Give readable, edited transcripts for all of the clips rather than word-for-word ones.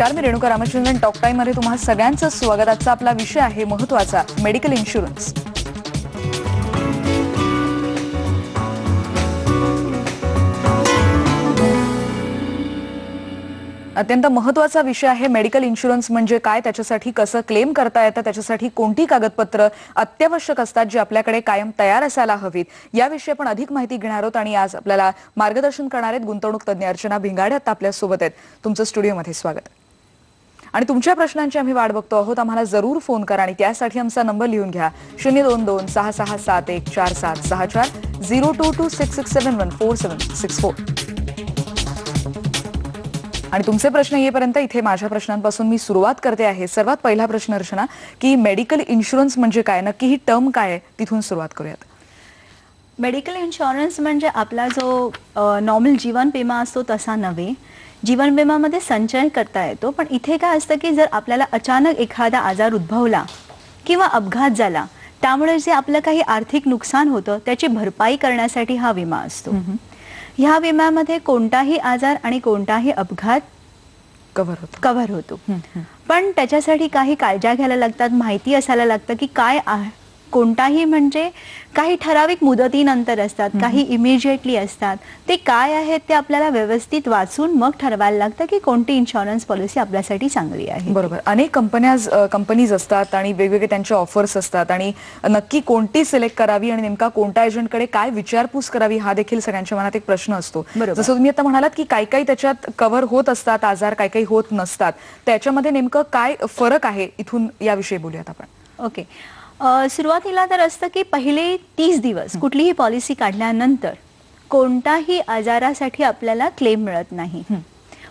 नमस्कार, मी Renuka Ramachandran. Talk time मध्ये तुम्हा सगळ्यांचं स्वागत. आजचा आपला विषय आहे महत्त्वाचा मेडिकल इन्शुरन्स. अत्यंत महत्त्वाचा विषय आहे मेडिकल इन्शुरन्स म्हणजे काय, त्याच्यासाठी कसं क्लेम करता येतं, त्याच्यासाठी कोणती कागदपत्र अत्यावश्यक असतात जी आपल्याकडे कायम तयार असायला हवीत, याविषयी आपण अधिक माहिती घेणार आहोत. आणि आज आपल्याला मार्गदर्शन करणार आहेत गुंतवणूक तज्ञ अर्चना भिंगाडे. आता आपल्या सोबत आहेत. तुमचं स्टुडिओमध्ये स्वागत. आणि तुमच्या प्रश्नांची आम्ही वाट बघतो आहोत. आम्हाला जरूर फोन करा आणि त्यासाठी आमचा नंबर लिहून घ्या 02266714764 0226671474. आणि तुमचे प्रश्न येईपर्यंत इथे माझ्या प्रश्नांपासून मी सुरुवात करते आहे. सर्वात पहिला प्रश्न अर्चना, की मेडिकल इन्शुरन्स म्हणजे काय, नक्की ही टर्म काय आहे, तिथून सुरुवात करूयात. मेडिकल इन्शुरन्स म्हणजे आपला जो नॉर्मल जीवन विमा असतो तसा नव्हे. जीवन विमामध्ये संचय करता येतो, पण इथे काय असतं की जर आपल्याला अचानक एखादा आजार उद्भवला किंवा अपघात झाला, त्यामुळे जे आपलं काही आर्थिक नुकसान होतं त्याची भरपाई करण्यासाठी हा विमा असतो. ह्या विम्यामध्ये कोणताही आजार आणि कोणताही अपघात कव्हर होतो. पण त्याच्यासाठी काही काळजी घ्यायला लागतात, माहिती असायला लागतं की काय कोणताही म्हणजे काही ठराविक मुदतीनंतर असतात, काही इमिजिएटली असतात. ते काय आहेत ते आपल्याला व्यवस्थित वाचून मग ठरवायला लागतं की कोणती इन्शुरन्स पॉलिसी आपल्यासाठी चांगली आहे. बरोबर. अनेक कंपनीज असतात आणि वेगवेगळे त्यांचे ऑफर्स असतात, आणि नक्की कोणती सिलेक्ट करावी आणि नेमका कोणत्या एजंटकडे काय विचारपूस करावी हा देखील सगळ्यांच्या मनात एक प्रश्न असतो. जसं तुम्ही आता म्हणालात की काही काही त्याच्यात कव्हर होत असतात आजार, काही काही होत नसतात. त्याच्यामध्ये नेमकं काय फरक आहे, इथून याविषयी बोलूयात आपण. ओके. सुरुवातीला तर असतं की पहिले 30 दिवस कुठलीही पॉलिसी काढल्यानंतर कोणताही आजारासाठी आपल्याला क्लेम मिळत नाही.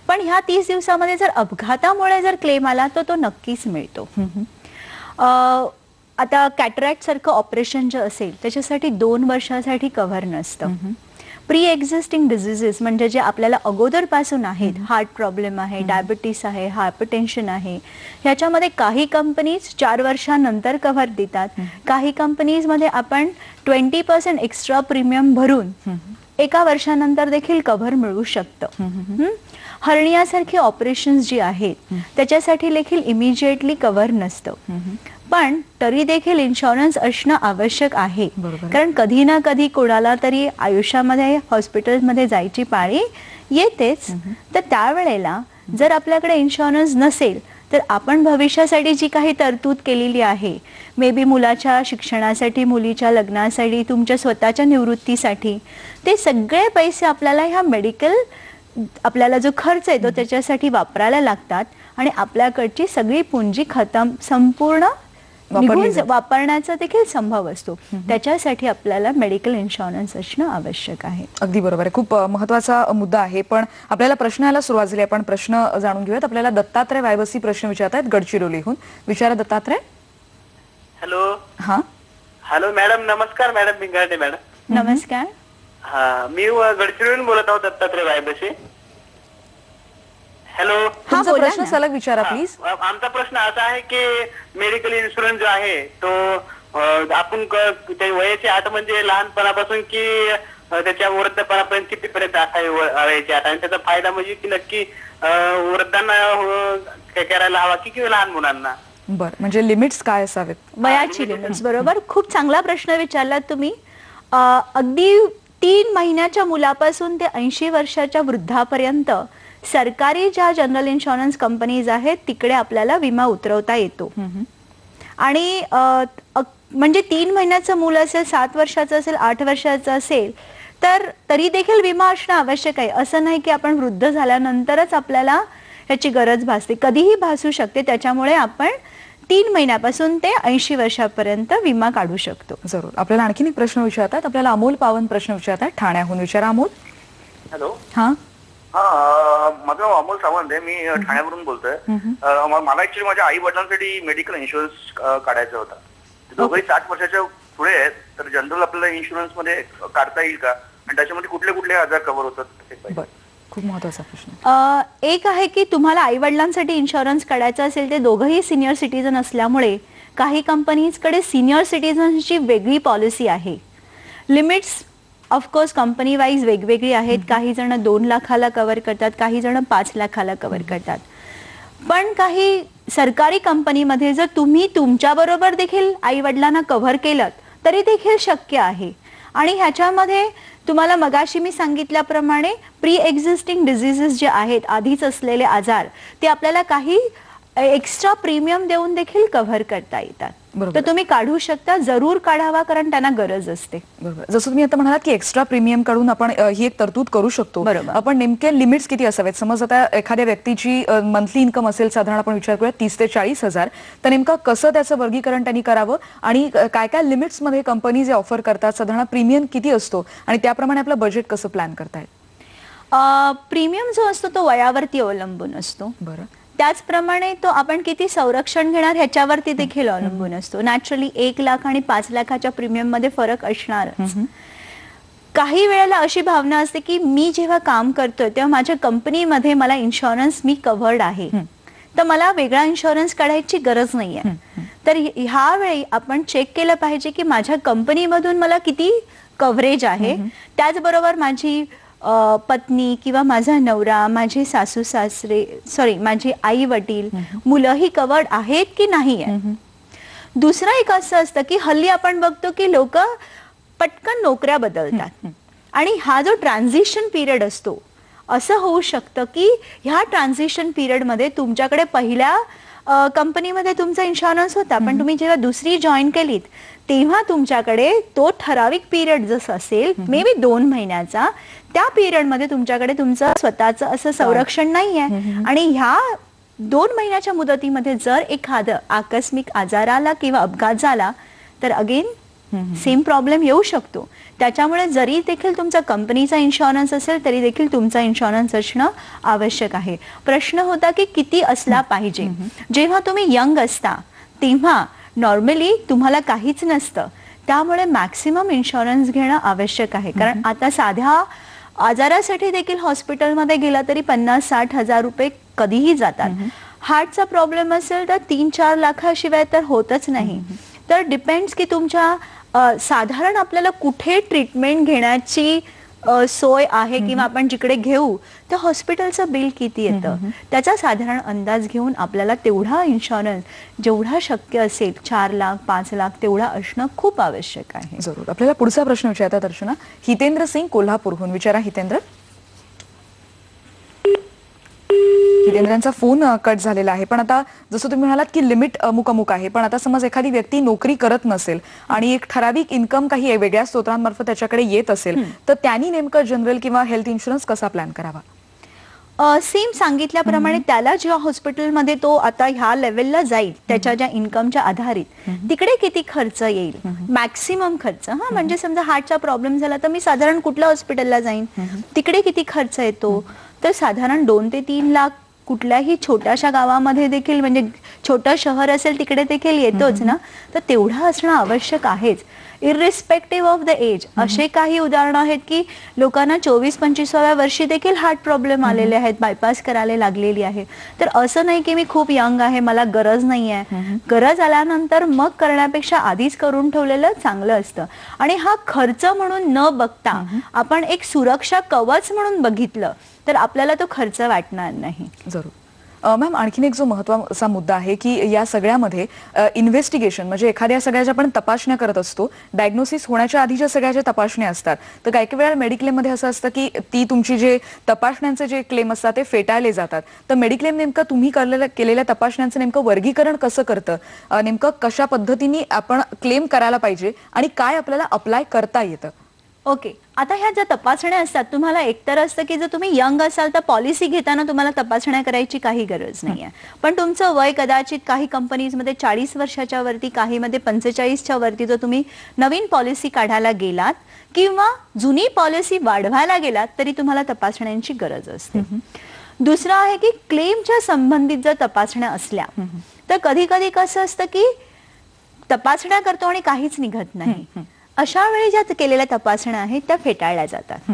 पण ह्या 30 दिवसामध्ये जर अपघातामुळे जर क्लेम आला तर तो नक्कीच मिळतो. आता कॅटरॅक्ट सारखं ऑपरेशन जे असेल त्याच्यासाठी 2 वर्षासाठी कव्हर नसतं. प्री एक्झिस्टिंग डिझिजेस म्हणजे जे आपल्याला अगोदरपासून आहेत, हार्ट प्रॉब्लेम आहे, डायबिटीस आहे, हायपरटेन्शन आहे, ह्याच्यामध्ये काही कंपनीज 4 वर्षानंतर कव्हर देतात. काही कंपनीजमध्ये आपण 20% एक्स्ट्रा प्रीमियम भरून 1 वर्षानंतर देखील कव्हर मिळू शकतं. हर्नियासारखी ऑपरेशन्स जी आहेत त्याच्यासाठी देखील इमिजिएटली कव्हर नसतं. पण तरी देखील इन्शुरन्स असणं आवश्यक आहे, कारण कधी ना कधी कोणाला तरी आयुष्यामध्ये हॉस्पिटलमध्ये जायची पाळी येतेच. तर त्यावेळेला जर आपल्याकडे इन्शुरन्स नसेल तर आपण भविष्यासाठी जी काही तरतूद केलेली आहे, मे बी मुलाच्या शिक्षणासाठी, मुलीच्या लग्नासाठी, तुमच्या स्वतःच्या निवृत्तीसाठी, ते सगळे पैसे आपल्याला ह्या मेडिकल आपल्याला जो खर्च येतो त्याच्यासाठी वापरायला लागतात. आणि आपल्याकडची सगळी पुंजी संपूर्ण वापरण्याचा देखील संभव असतो. त्याच्यासाठी आपल्याला मेडिकल इन्शुरन्स असणं आवश्यक आहे. अगदी बरोबर आहे. खूप महत्त्वाचा मुद्दा आहे. पण आपल्याला प्रश्नाला सुरुवात झाली. आपण प्रश्न जाणून घेऊयात. आपल्याला दत्तात्रय वायवसी प्रश्न विचारतायत गडचिरोलीहून. विचारा दत्तात्रय. हॅलो. हा हॅलो मॅडम. नमस्कार मॅडम भिंगाडे मॅडम. नमस्कार. हा, मी गडचिरोलीहून बोलत आहोत, दत्तात्रय वायवसी. हॅलो. तुमचा प्रश्न सलग विचारा प्लीज. आमचा प्रश्न असा आहे की मेडिकल इन्शुरन्स जो आहे तो आपण वयाची अट म्हणजे लहानपणापासून की त्याच्या वृद्धपणापर्यंत कितीपर्यंत असावी वयाची अट, आणि त्याचा फायदा म्हणजे की नक्की वृद्धांना करायला हवा की किंवा लहान मुलांना. बरं, म्हणजे लिमिट्स काय असावेत, वयाची लिमिट्स. बरोबर, खूप चांगला प्रश्न विचारलात तुम्ही. अगदी 3 महिन्याच्या मुलापासून ते 80 वर्षाच्या वृद्धापर्यंत सरकारी ज्या जनरल इन्शुरन्स कंपनीज आहेत तिकडे आपल्याला विमा उतरवता येतो. आणि म्हणजे 3 महिन्याचं मूल असेल, 7 वर्षाचं असेल, 8 वर्षाचं असेल तर तरी देखील विमा असणं आवश्यक आहे. असं नाही की आपण वृद्ध झाल्यानंतरच आपल्याला ह्याची गरज भासते, कधीही भासू शकते. त्याच्यामुळे आपण 3 महिन्यापासून ते 80 वर्षापर्यंत विमा काढू शकतो. जरूर. आपल्याला आणखीन एक प्रश्न विचारतात. आपल्याला अमोल पावन प्रश्न विचारतात ठाण्याहून. विचारा अमोल. हॅलो. हा माझं नाव अमोल सावंत आहे. मी ठाण्यावरून बोलतोय. मला ऍक्च्युली माझ्या आई वडिलांसाठी मेडिकल इन्शुरन्स काढायचा होता. दोघंही 60 वर्षाच्या पुढे आहेत, तर जनरल आपल्याला इन्शुरन्स मध्ये काढता येईल का, आणि त्याच्यामध्ये कुठले कुठले आजार कव्हर होतात? खूप महत्त्वाचा प्रश्न. एक आहे की तुम्हाला आई वडिलांसाठी इन्शुरन्स काढायचा असेल, ते दोघंही सिनियर सिटीजन असल्यामुळे काही कंपनीजकडे सिनियर सिटीजनची वेगळी पॉलिसी आहे. लिमिट्स ऑफकोर्स कंपनी वाईज वेगवेगळी आहेत. काही जण 2 लाखाला कव्हर करतात, काही जण 5 लाखाला कव्हर करतात. पण काही सरकारी कंपनीमध्ये जर तुम्ही तुमच्या बरोबर देखील आई वडिलांना कव्हर केलं तरी देखील शक्य आहे. आणि ह्याच्यामध्ये तुम्हाला मगाशी मी सांगितल्याप्रमाणे प्री एक्झिस्टिंग डिझिजेस जे आहेत, आधीच असलेले आजार, ते आपल्याला काही एक्स्ट्रा प्रीमियम देऊन देखील कव्हर करता येतात. तर तुम्ही काढू शकता, जरूर काढावा, कारण त्यांना गरज असते. बरोबर. जसं तुम्ही आता म्हणालात की एक्स्ट्रा प्रीमियम काढून आपण ही एक तरतूद करू शकतो. बरोबर. आपण नेमके लिमिट्स किती असावेत? समज आता एखाद्या व्यक्तीची मंथली इन्कम असेल साधारण आपण विचार करूया 30 ते 40,000, तर नेमकं कसं त्याचं वर्गीकरण त्यांनी करावं आणि काय काय लिमिट्स मध्ये कंपनी जे ऑफर करतात, साधारण प्रीमियम किती असतो आणि त्याप्रमाणे आपलं बजेट कसं प्लॅन करता येईल? प्रीमियम जो असतो तो वयावरती अवलंबून असतो. बरं. त्याचप्रमाणे तो आपण किती संरक्षण घेणार ह्याच्यावरती देखील अवलंबून असतो. नॅचरली 1 लाख आणि 5 लाखाच्या प्रीमियम मध्ये फरक असणारच. काही वेळेला अशी भावना असते की मी जेव्हा काम करतोय तेव्हा माझ्या कंपनीमध्ये मला इन्शुरन्स मी कव्हर्ड आहे, तर मला वेगळा इन्शुरन्स काढायची गरज नाहीये. तर ह्या वेळी आपण चेक केलं पाहिजे की माझ्या कंपनीमधून मला किती कव्हरेज आहे. त्याचबरोबर माझी पत्नी किंवा माझा नवरा, माझे सासू सासरे, माझे आई वडील, मुलंही कव्हर्ड आहेत की नाही. दुसरं एक असं असतं की हल्ली आपण बघतो की लोक पटकन नोकऱ्या बदलतात आणि हा जो ट्रान्झिशन पिरियड असतो, असं होऊ शकतं की ह्या ट्रान्झिशन पिरियड मध्ये तुमच्याकडे पहिल्या कंपनीमध्ये तुमचा इन्शुरन्स होता, पण तुम्ही जेव्हा दुसरी जॉईन केलीत तेव्हा तुमच्याकडे तो ठराविक पिरियड जसं असेल, मे बी 2 महिन्याचा, त्या पिरियड मध्ये तुमच्याकडे तुमचं स्वतःचं असं संरक्षण नाहीये. आणि ह्या 2 महिन्याच्या मुदतीमध्ये जर एखादं आकस्मिक आजार आला किंवा अपघात झाला तर अगेन सेम प्रॉब्लेम येऊ शकतो. त्याच्यामुळे जरी देखील तुमचा कंपनीचा इन्शुरन्स असेल तरी देखील तुमचा इन्शुरन्स असणं आवश्यक आहे. प्रश्न होता की किती असला पाहिजे. जेव्हा तुम्ही यंग असता तेव्हा नॉर्मली तुम्हाला काहीच नसतं, त्यामुळे मॅक्सिमम इन्शुरन्स घेणं आवश्यक आहे. कारण आता साध्या आजारासाठी देखील हॉस्पिटलमध्ये गेला तरी 50-60 हजार रुपये कधीही जातात. हार्टचा प्रॉब्लेम असेल तर 3-4 लाखाशिवाय तर होतच नाही. तर डिपेंड्स की तुमच्या साधारण आपल्याला कुठे ट्रीटमेंट घेण्याची सोय आहे किंवा आपण जिकडे घेऊ तर हॉस्पिटलचं बिल किती येतं त्याचा साधारण अंदाज घेऊन आपल्याला तेवढा इन्शुरन्स जेवढा शक्य असेल 4 लाख 5 लाख तेवढा असणं खूप आवश्यक आहे. जरूर. आपल्याला पुढचा प्रश्न विचारता दर्शना. हितेंद्र सिंग कोल्हापूरहून. विचारा हितेंद्र. हितेंद्रांचा फोन कट झालेला आहे. पण आता जसं तुम्ही म्हणालात की लिमिट अमुक आहे, पण आता समज एखादी व्यक्ती नोकरी करत नसेल आणि एक ठराविक इन्कम काही वेगळ्या स्त्रोतांमार्फत त्याच्याकडे येत असेल, तर त्यांनी नेमकं जनरल किंवा हेल्थ इन्शुरन्स कसा प्लॅन करावा? सेम सांगितल्याप्रमाणे त्याला जेव्हा हॉस्पिटलमध्ये तो आता ह्या लेवलला जाईल त्याच्या ज्या इन्कमच्या आधारित तिकडे किती खर्च येईल, मॅक्सिमम खर्च. म्हणजे समजा हार्टचा प्रॉब्लेम झाला तर मी साधारण कुठल्या हॉस्पिटलला जाईन, तिकडे किती खर्च येतो, तर साधारण 2 ते 3 लाख कुठल्याही छोट्याशा गावामध्ये देखील, म्हणजे छोटं शहर असेल तिकडे देखील येतोच ना, तर तेवढं असणं आवश्यक आहेच. इररिस्पेक्टिव्ह ऑफ द एज असे काही उदाहरणं आहेत की लोकांना 24-25व्या वर्षी देखील हार्ट प्रॉब्लेम आलेले आहेत, बायपास करायला लागलेली आहे. तर असं नाही की मी खूप यंग आहे, मला गरज नाही आहे. गरज आल्यानंतर मग करण्यापेक्षा आधीच करून ठेवलेलं चांगलं असतं. आणि हा खर्च म्हणून न बघता आपण एक सुरक्षा कवच म्हणून बघितलं तर आपल्याला तो खर्च वाटणार नाही. जरूर. मॅम, आणखीन एक जो महत्त्वाचा मुद्दा आहे की या सगळ्यामध्ये इन्व्हेस्टिगेशन, म्हणजे एखाद्या सगळ्या ज्या आपण तपासण्या करत असतो, डायग्नोसिस होण्याच्या आधी ज्या सगळ्या ज्या तपासण्या असतात, तर काही वेळा मेडिक्लेममध्ये असं असतं की ती तुमची जे तपासण्यांचे जे क्लेम असतात ते फेटाळले जातात. तर मेडिक्लेम नेमकं तुम्ही केलेल्या तपासण्यांचं नेमकं वर्गीकरण कसं करतं, नेमकं कशा पद्धतीने आपण क्लेम करायला पाहिजे आणि काय आपल्याला अप्लाय करता येतं? ओके. आता ह्या ज्या तपासण्या असतात, तुम्हाला एकतर असतं की जर तुम्ही यंग असाल तर पॉलिसी घेताना तुम्हाला तपासण्या करायची काही गरज नाहीये. पण तुमचं वय कदाचित काही कंपनीजमध्ये 40 वर्षाच्या वरती, काही मध्ये 45च्या वरती जर तुम्ही नवीन पॉलिसी काढायला गेलात किंवा जुनी पॉलिसी वाढवायला गेलात तरी तुम्हाला तपासण्यांची गरज असते. दुसरं आहे की क्लेमच्या संबंधित जर तपासण्या असल्या तर कधी कधी कसं असतं की तपासण्या करतो आणि काहीच निघत नाही. अशा वेळी ज्या केलेल्या तपासण्या आहेत त्या फेटाळल्या जातात.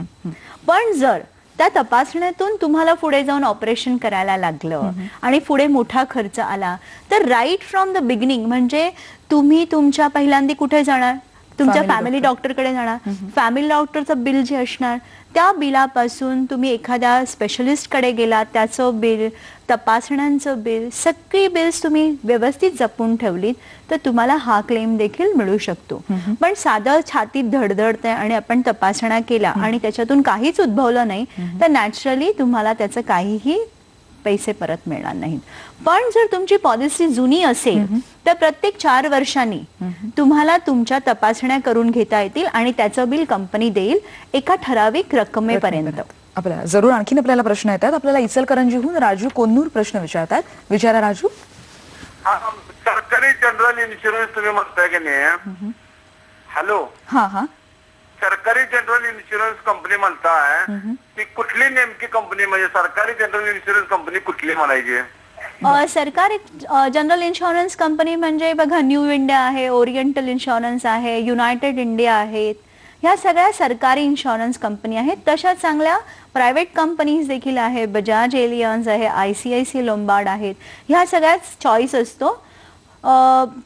पण जर त्या तपासण्यातून तुम्हाला पुढे जाऊन ऑपरेशन करायला लागलं आणि पुढे मोठा खर्च आला तर राईट फ्रॉम द बिगिनिंग, म्हणजे तुम्ही तुमच्या पहिल्यांदा कुठे जाणार, तुमच्या Family फॅमिली doctor. डॉक्टरकडे जाणार, फॅमिली डॉक्टरचं बिल जे असणार त्या बिलापासून तुम्ही एखाद्या स्पेशलिस्टकडे गेलात, त्याचं बिल, तपासण्यांचं बिल, सगळी बिल्स तुम्ही व्यवस्थित जपून ठेवलीत तर तुम्हाला हा क्लेम देखील मिळू शकतो. पण साधं छातीत धडधडतंय आणि आपण तपासण्या केल्या आणि त्याच्यातून काहीच उद्भवलं नाही तर नॅचरली तुम्हाला त्याचं काहीही पैसे परत मिळणार नाहीत. पण जर तुमची पॉलिसी जुनी असेल तर प्रत्येक 4 वर्षांनी तुम्हाला तुमच्या तपासण्या करून घेता येतील आणि त्याचं बिल कंपनी देईल एका ठराविक रकमेपर्यंत. आपल्याला जरूर आणखीन आपल्याला प्रश्न येतात. आपल्याला इचलकरंजीहून राजू कोन्नूर प्रश्न विचारतात. विचारा राजू. सरकारी जनरल इन्शुरन्स तुम्ही म्हणताय की नाही? हॅलो, हा हा सरकारी जनरल इन्शुरन्स कंपनी म्हणताय ती कुठली नेमकी कंपनी, म्हणजे सरकारी जनरल इन्शुरन्स कंपनी कुठली म्हणायची? सरकारी जनरल इन्शुरन्स कंपनी म्हणजे बघा, न्यू इंडिया आहे, ओरिएंटल इन्शुरन्स आहे, युनायटेड इंडिया आहेत, ह्या सगळ्या सरकारी इन्शुरन्स कंपनी आहेत. तशा चांगल्या प्रायव्हेट कंपनीज देखील आहे, बजाज एलियन्स आहे, ICICI लोंबार्ड आहेत. ह्या सगळ्याच चॉईस असतो.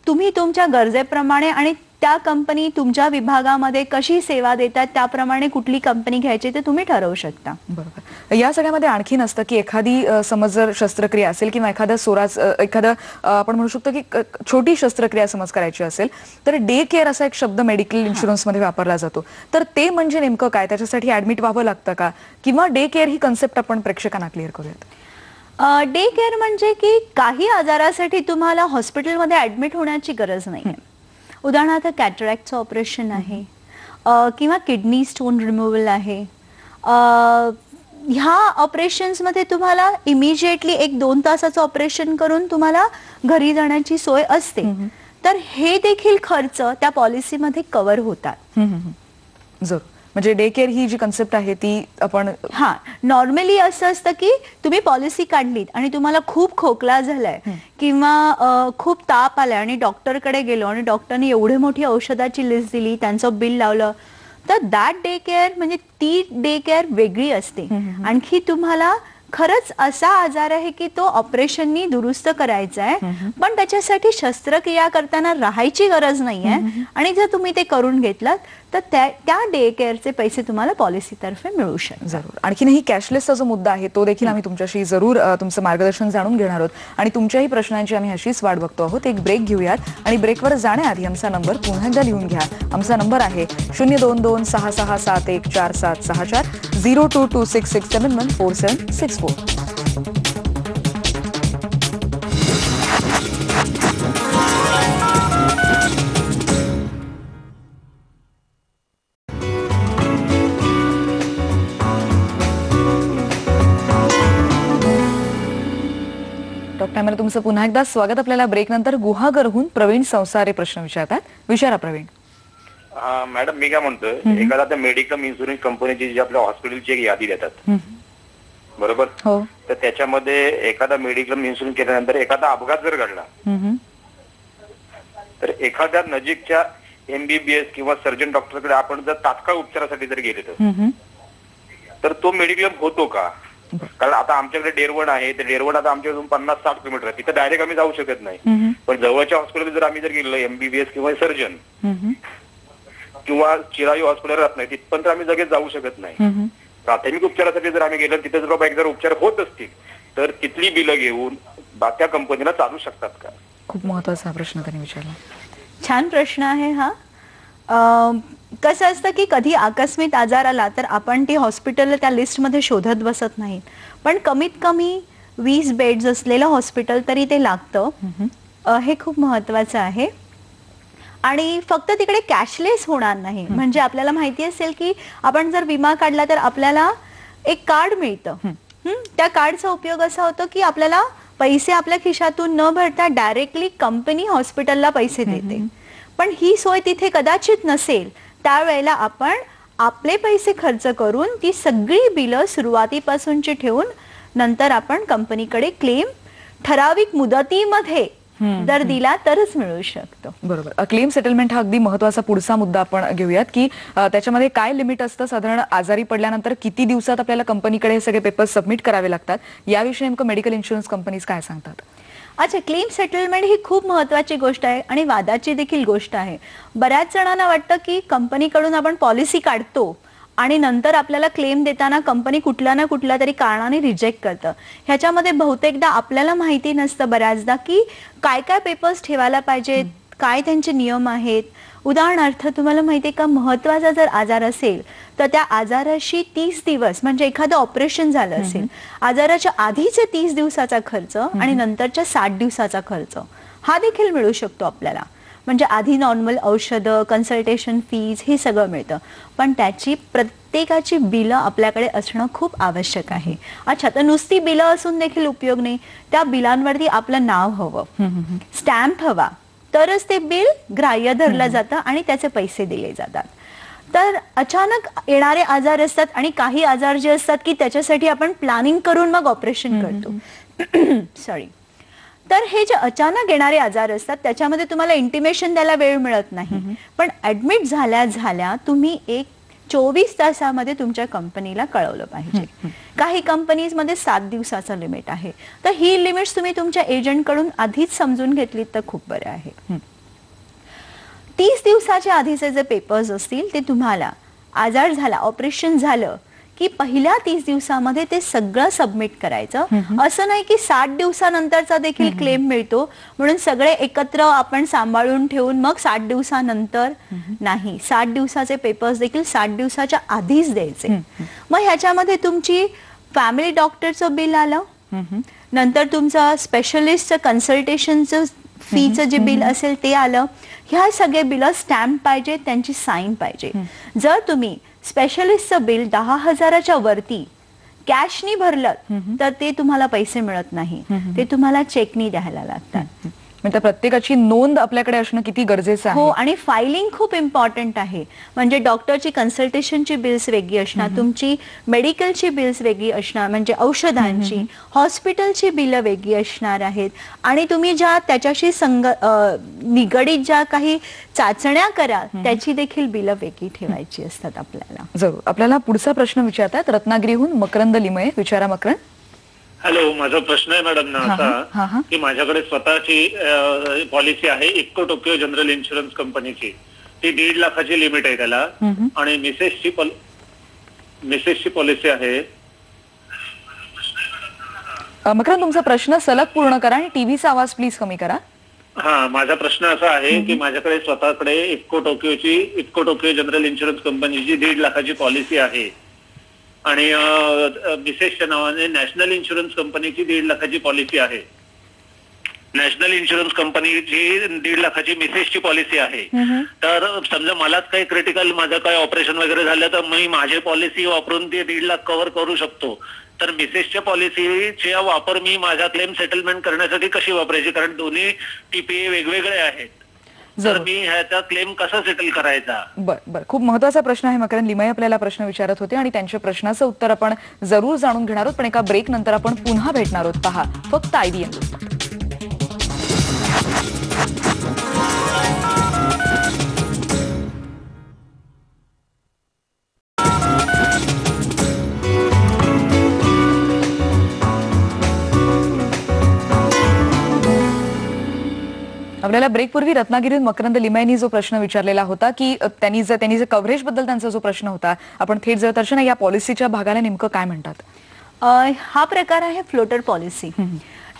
तुम्ही तुमच्या गरजेप्रमाणे आणि त्या कंपनी तुमच्या विभागामध्ये कशी सेवा देतात त्याप्रमाणे कुठली कंपनी घ्यायची ते तुम्ही ठरवू शकता. बरोबर. या सगळ्यामध्ये आणखीन असतं की एखादी समज जर शस्त्रक्रिया असेल किंवा एखादं आपण म्हणू शकतो की छोटी शस्त्रक्रिया समज करायची असेल तर डे केअर असा एक शब्द मेडिकल इन्शुरन्स मध्ये वापरला जातो. तर ते म्हणजे नेमकं काय? त्याच्यासाठी ऍडमिट व्हावं लागतं का? किंवा डे केअर ही कन्सेप्ट आपण प्रेक्षकांना क्लिअर करूयात. डे केअर म्हणजे की काही आजारासाठी तुम्हाला हॉस्पिटलमध्ये ऍडमिट होण्याची गरज नाही. उदाहरणार्थ कॅटरॅक्टचं ऑपरेशन आहे किंवा किडनी स्टोन रिमूव्हल आहे. ह्या ऑपरेशन्समध्ये तुम्हाला इमिजिएटली 1-2 तासाचं ऑपरेशन करून तुम्हाला घरी जाण्याची सोय असते. तर हे देखील खर्च त्या पॉलिसीमध्ये कव्हर होतात. जरूर. म्हणजे डे केअर ही जी कन्सेप्ट आहे ती आपण नॉर्मली असं असतं की तुम्ही पॉलिसी काढलीत आणि तुम्हाला खूप खोकला झालाय किंवा खूप ताप आलाय आणि डॉक्टरकडे गेलो आणि डॉक्टरने एवढी मोठी औषधाची लिस्ट दिली, त्यांचं बिल लावलं, तर दॅट डे केअर म्हणजे ती डे केअर वेगळी असते. आणखी तुम्हाला खरंच असा आजार आहे की तो ऑपरेशननी दुरुस्त करायचा आहे पण त्याच्यासाठी शस्त्रक्रिया करताना राहायची गरज नाहीये आणि जर तुम्ही ते करून घेतलात तर त्या डे केअरचे पैसे तुम्हाला पॉलिसीतर्फे मिळू शकतात. जरूर. आणखीनही कॅशलेसचा जो मुद्दा आहे तो देखील आम्ही तुमच्याशी जरूर तुमचं मार्गदर्शन जाणून घेणार आहोत आणि तुमच्याही प्रश्नांची आम्ही अशीच वाट बघतो आहोत. एक ब्रेक घेऊयात आणि ब्रेकवर जाण्याआधी आमचा नंबर पुन्हा एकदा लिहून घ्या. आमचा नंबर आहे 0226671474 0226671474. डॉक्टर तुमचं पुन्हा एकदा स्वागत. आपल्याला ब्रेक नंतर गुहागरहून प्रवीण संसारे प्रश्न विचारतात. विचारा प्रवीण. मॅडम, मी काय म्हणतोय, एखादा त्या मेडिकल इन्शुरन्स कंपनीची जी आपल्या हॉस्पिटलची एक यादी देतात, बरोबर? हो. तर त्याच्यामध्ये एखादा मेडिकल इन्शुरन्स केल्यानंतर एखादा अपघात जर घडला तर एखाद्या नजीकच्या MBBS किंवा सर्जन डॉक्टरकडे आपण जर तात्काळ उपचारासाठी जर गेले तर तो मेडिक्लेम होतो का? कारण आता आमच्याकडे डेरवण आहे, तर डेरवण आता आमच्याकडून 50-60 किलोमीटर आहे, तिथे डायरेक्ट आम्ही जाऊ शकत नाही. पण जवळच्या हॉस्पिटल जर आम्ही जर गेलो MBBS किंवा सर्जन किंवा चिरायू हॉस्पिटल राहत नाही तिथपर्यंत आम्ही लगेच जाऊ शकत नाही. प्राथमिक उपचारासाठी जर आम्ही गेलो तिथे जर बाबा एक जर उपचार होत असतील तर तिथली बिलं घेऊन त्या कंपनीला चालू शकतात का? खूप महत्वाचा प्रश्न त्यांनी विचारला. छान प्रश्न आहे हा. कसं असतं की कधी आकस्मिक आजार आला तर आपण ती हॉस्पिटल त्या लिस्टमध्ये शोधत बसत नाही, पण कमीत कमी 20 बेड्स असलेलं हॉस्पिटल तरी ते लागतं. हे खूप महत्वाचं आहे. आणि फक्त तिकडे कॅशलेस होणार नाही. म्हणजे आपल्याला माहिती असेल की आपण जर विमा काढला तर आपल्याला एक कार्ड मिळतं. त्या कार्डचा उपयोग असा होतो की आपल्याला पैसे आपल्या खिशातून न भरता डायरेक्टली कंपनी हॉस्पिटलला पैसे देते. पण ही सोय तिथे कदाचित नसेल, त्यावेळेला आपण आपले पैसे खर्च करून ती सगळी बिलं सुरुवातीपासूनची ठेवून नंतर आपण कंपनीकडे क्लेम ठराविक मुदतीमध्ये जर दिला तरच मिळू शकतो. बरोबर. क्लेम सेटलमेंट हा अगदी महत्वाचा पुढचा मुद्दा आपण घेऊयात की त्याच्यामध्ये काय लिमिट असतं, साधारण आजारी पडल्यानंतर किती दिवसात आपल्याला कंपनीकडे हे सगळे पेपर्स सबमिट करावे लागतात, याविषयी नेमकं मेडिकल इन्शुरन्स कंपनीज काय सांगतात? अच्छा, क्लेम सेटलमेंट ही खूप महत्वाची गोष्ट आहे आणि वादाची देखील गोष्ट आहे. बऱ्याच जणांना वाटतं की कंपनीकडून आपण पॉलिसी काढतो आणि नंतर आपल्याला क्लेम देताना कंपनी कुठल्या ना कुठल्या तरी कारणाने रिजेक्ट करतं. ह्याच्यामध्ये बहुतेकदा आपल्याला माहिती नसतं बऱ्याचदा की काय काय पेपर्स ठेवायला पाहिजेत, काय त्यांचे नियम आहेत. उदाहरणार्थ तुम्हाला माहिती आहे का, महत्वाचा जर आजार असेल तर त्या आजाराशी 30 दिवस म्हणजे एखादं ऑपरेशन झालं असेल, आजाराच्या आधीचे 30 दिवसाचा खर्च आणि नंतरच्या 60 दिवसाचा खर्च हा देखील मिळू शकतो आपल्याला. म्हणजे आधी नॉर्मल औषधं, कन्सल्टेशन फीज हे सगळं मिळतं, पण त्याची प्रत्येकाची बिलं आपल्याकडे असणं खूप आवश्यक आहे. अच्छा, तर नुसती बिलं असून देखील उपयोग नाही, त्या बिलांवरती आपलं नाव हवं, स्टॅम्प हवा, तरच ते बिल ग्राह्य धरलं जातं आणि त्याचे पैसे दिले जातात. तर अचानक येणारे आजार असतात आणि काही आजार जे असतात की त्याच्यासाठी आपण प्लॅनिंग करून मग ऑपरेशन करतो. सॉरी. तर हे जे अचानक येणारे आजार असतात त्याच्यामध्ये तुम्हाला इंटिमेशन द्यायला वेळ मिळत नाही, पण ऍडमिट झाल्या तुम्ही 24 तासामध्ये तुमच्या कंपनीला कळवलं पाहिजे. काही कंपनीजमध्ये 7 दिवसाचं लिमिट आहे. तर ही लिमिट्स तुम्ही तुमच्या एजंटकडून आधीच समजून घेतलीत तर खूप बरे आहे. 30 दिवसाच्या आधीचे जे पेपर्स असतील ते तुम्हाला आजार झाला, ऑपरेशन झालं की पहिल्या 30 दिवसामध्ये ते सगळं सबमिट करायचं. असं नाही की 60 दिवसानंतरचा देखील क्लेम मिळतो म्हणून सगळे एकत्र आपण सांभाळून ठेवून मग 60 दिवसानंतर नाही. 60 दिवसाचे पेपर्स देखील 60 दिवसाच्या आधीच द्यायचे. मग ह्याच्यामध्ये तुमची फॅमिली डॉक्टरचं बिल आलं, नंतर तुमचं स्पेशलिस्टचं कन्सल्टेशनचं फीचं जे बिल असेल ते आलं. ह्या सगळे बिल स्टॅम्प पाहिजे, त्यांची साईन पाहिजे. जर तुम्ही स्पेशलिस्टचं बिल 10,000च्या वरती कॅशनी भरलं तर ते तुम्हाला पैसे मिळत नाही, ते तुम्हाला चेकनी द्यायला लागतात. म्हणजे प्रत्येकाची नोंद आपल्याकडे असणं किती गरजेचं आहे. हो, आणि फायलिंग खूप इम्पॉर्टंट आहे. म्हणजे डॉक्टरची कन्सल्टेशनची बिल्स वेगळी असणार, तुमची मेडिकलची बिल्स वेगळी असणार, म्हणजे औषधांची, हॉस्पिटलची बिलं वेगळी असणार आहेत. आणि तुम्ही ज्या त्याच्याशी निगडीत ज्या काही चाचण्या कराल त्याची देखील बिलं वेगळी ठेवायची असतात आपल्याला. जरूर. आपल्याला पुढचा प्रश्न विचारतात रत्नागिरीहून मकरंद लिमये. विचारा मकरंद. हॅलो, माझा प्रश्न आहे मॅडम असा की माझ्याकडे स्वतःची पॉलिसी आहे इको टोकियो जनरल इन्शुरन्स कंपनीची. ती 1.5 लाखाची लिमिट आहे त्याला, आणि मिसेसची पॉलिसी आहे. मकरंद, तुमचा प्रश्न सलग पूर्ण करा आणि टीव्हीचा आवाज प्लीज कमी करा. हा, माझा प्रश्न असा आहे की माझ्याकडे स्वतःकडे इको टोकियो जनरल इन्शुरन्स कंपनीची 1.5 लाखाची पॉलिसी आहे, आणि मिसेसच्या नावाने नॅशनल इन्शुरन्स कंपनीची 1.5 लाखाची पॉलिसी आहे. नॅशनल इन्शुरन्स कंपनीची 1.5 लाखाची मिसेसची पॉलिसी आहे. तर समजा मलाच काही क्रिटिकल, माझं काही ऑपरेशन वगैरे झालं तर मी माझी पॉलिसी वापरून ते 1.5 लाख कव्हर करू शकतो. तर मिसेसच्या पॉलिसीचा वापर मी माझा क्लेम सेटलमेंट करण्यासाठी कशी वापरायची, कारण दोन्ही टीपीए वेगवेगळे आहेत. तर मी ह्याचा क्लेम कसा सेटल करायचा. बर, खूप महत्वाचा प्रश्न आहे. मकरंद लिमये आपल्याला प्रश्न विचारत होते आणि त्यांच्या प्रश्नाचं उत्तर आपण जरूर जाणून घेणार आहोत, पण एका ब्रेक नंतर आपण पुन्हा भेटणार आहोत. पहा फक्त IBN वर. आपल्याला ब्रेकपूर्वी रत्नागिरीत मकरंद लिमयेंनी जो प्रश्न विचारलेला होता की त्यांनी जे कव्हरेज बद्दल त्यांचा जो प्रश्न होता, आपण थेट जर दर्शना या पॉलिसीच्या भागाला नेमकं काय म्हणतात. हा प्रकार आहे फ्लोटर पॉलिसी.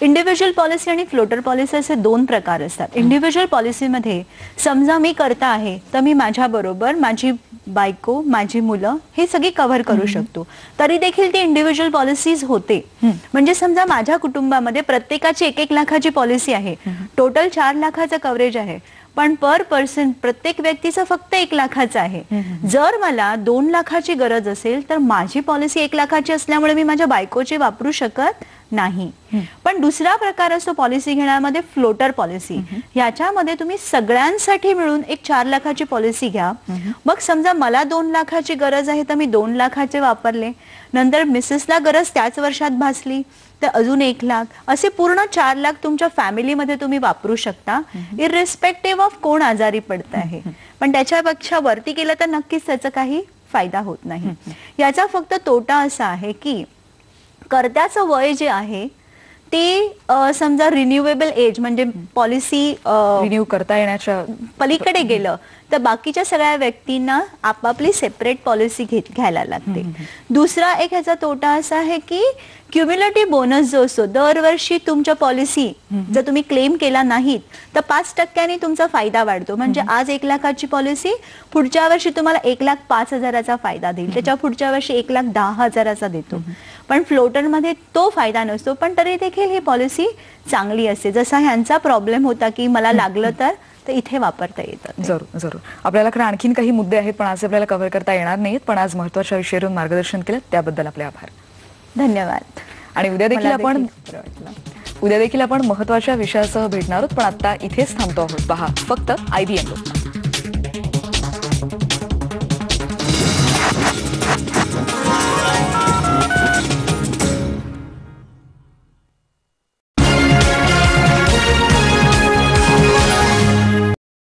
इंडिव्हिज्युअल पॉलिसी आणि फ्लोटर पॉलिसी असे 2 प्रकार असतात. इंडिव्हिज्युअल पॉलिसीमध्ये समजा मी करता आहे तर मी माझ्या बरोबर माझी बायको, माझी मुलं हे सगळी कव्हर करू शकतो, तरी देखील ती इंडिव्हिज्युअल पॉलिसीज होते. म्हणजे समजा माझ्या कुटुंबामध्ये प्रत्येकाची 1-1 लाखाची पॉलिसी आहे, टोटल 4 लाखाचं कव्हरेज आहे, पण पर पर्सन प्रत्येक व्यक्तीचं फक्त 1 लाखाचं आहे. जर मला 2 लाखाची गरज असेल तर माझी पॉलिसी 1 लाखाची असल्यामुळे मी माझ्या बायकोची वापरू शकत नाही. पण दुसरा प्रकार असतो पॉलिसी घेण्यामध्ये फ्लोटर पॉलिसी. ह्याच्यामध्ये तुम्ही सगळ्यांसाठी मिळून एक 4 लाखाची पॉलिसी घ्या. मग समजा मला 2 लाखाची गरज आहे तर मी 2 लाखाचे वापरले, नंतर मिसेसला गरज त्याच वर्षात भासली तर अजून 1 लाख, असे पूर्ण 4 लाख तुमच्या फॅमिलीमध्ये तुम्ही वापरू शकता, इररिस्पेक्टिव्ह ऑफ कोण आजारी पडत आहे. पण त्याच्यापेक्षा वरती केलं तर नक्कीच त्याचा काही फायदा होत नाही. याचा फक्त तोटा असा आहे की कर्त्याचं वय जे आहे ते समजा रिन्युएबल एज म्हणजे पॉलिसी रिन्यू करता येण्याच्या पलीकडे गेलं तर बाकीच्या सगळ्या व्यक्तींना आपापली सेपरेट पॉलिसी घ्यायला लागते. दुसरा एक ह्याचा तोटा असा आहे की क्युम्युलेटिव्ह बोनस जो असतो, दरवर्षी तुमच्या पॉलिसी जर तुम्ही क्लेम केला नाहीत तर 5% तुमचा फायदा वाढतो. म्हणजे आज 1 लाखाची पॉलिसी पुढच्या वर्षी तुम्हाला 1,05,000चा फायदा देईल, त्याच्या पुढच्या वर्षी 1,10,000चा देतो. पण फ्लोटरमध्ये तो फायदा नसतो, पण तरी देखील ही पॉलिसी चांगली असते. जसा ह्यांचा प्रॉब्लेम होता की मला लागलं तर इथे वापरता येतं. जरूर जरूर. आपल्याला खरं आणखीन काही मुद्दे आहेत पण आज आपल्याला कव्हर करता येणार नाहीत, पण आज महत्त्वाच्या विषयावरून मार्गदर्शन केलं त्याबद्दल आपले आभार. धन्यवाद. आणि उद्या देखील आपण महत्त्वाच्या विषयासह भेटणार आहोत, पण आता इथेच थांबतो आहोत. पहा फक्त IBM.